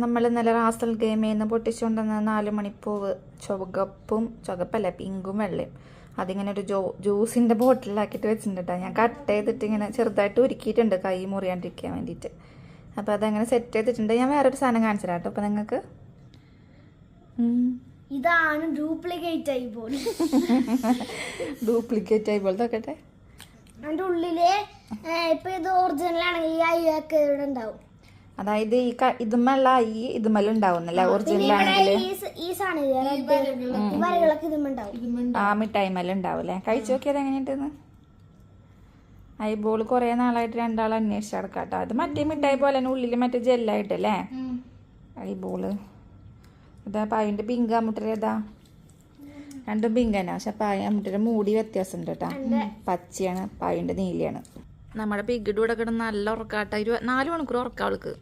നമ്മൾ ഇന്നലെ റാസൽ ഗെയിമിൽ നിന്ന് പൊട്ടിച്ചുകൊണ്ടുവന്ന 4 മണിപ്പൂവ് ചുവപ്പല്ല പിങ്കും വെള്ളയും അതിങ്ങനെ ഒരു ജ്യൂസിൻ്റെ ബോട്ടിലാക്കിയിട്ട് വെച്ചിട്ടുണ്ട് കേട്ടോ. ഞാൻ കട്ട് ചെയ്തിട്ട് ഇങ്ങനെ ചെറുതായിട്ട് ഉരുക്കിയിട്ടുണ്ട് കൈ മുറിയാണ്ടിരിക്കാൻ വേണ്ടിയിട്ട്. അപ്പോൾ അതങ്ങനെ സെറ്റ് ചെയ്തിട്ടുണ്ട്. ഞാൻ വേറൊരു സാധനം കാണിച്ചു തരാം കേട്ടോ. അപ്പോൾ നിങ്ങൾക്ക് ഇതാണ് ഡ്യൂപ്ലിക്കേറ്റ് ഐബോൾ. ഡ്യൂപ്ലിക്കേറ്റ് ഐബോൾ നോക്കട്ടെ. അതിൻ്റെ ഉള്ളില് ഇപ്പൊ ഇത് ഒറിജിനൽ ആണെങ്കിൽ ഈ അയ്യൊക്കെ ഇവിടെ ഉണ്ടാവും. അതായത് ഈ ഇതുമല്ല ഈ ഇതുമല്ല ഉണ്ടാവുന്നല്ലേ ഒറിജിനൽ ആണെങ്കിൽ ഈ സാധനം വരകളൊക്കെ ഇതുമുണ്ടാവും. ആ മിഠായിമല്ല ഉണ്ടാവൂല്ലേ. കഴിച്ചു നോക്കിയത് എങ്ങനെയുണ്ടെന്ന്. ഐബോൾ കുറേ നാളായിട്ട് രണ്ടാൾ അന്വേഷിച്ച് നടക്കാം കേട്ടോ. അത് മറ്റേ മിഠായി പോലെ തന്നെ ഉള്ളിൽ മറ്റേ ജെല്ലായിട്ടല്ലേ ഐബോള്. ഇതാ പായിൻ്റെ പിങ്ക് അമ്മുട്ടര ഏതാ രണ്ടും പിങ്ക് തന്നെ. പക്ഷെ പായ അമ്മുട്ടര മൂടി വ്യത്യാസം ഉണ്ട് കേട്ടോ. പച്ചയാണ് പായിൻ്റെ നീലയാണ്. നമ്മുടെ പിഗിയുടെ കൂടെ കിടന്ന് നല്ല ഉറക്കാട്ടോ. 4 മണിക്കൂർ ഉറക്കാം അവൾക്ക്.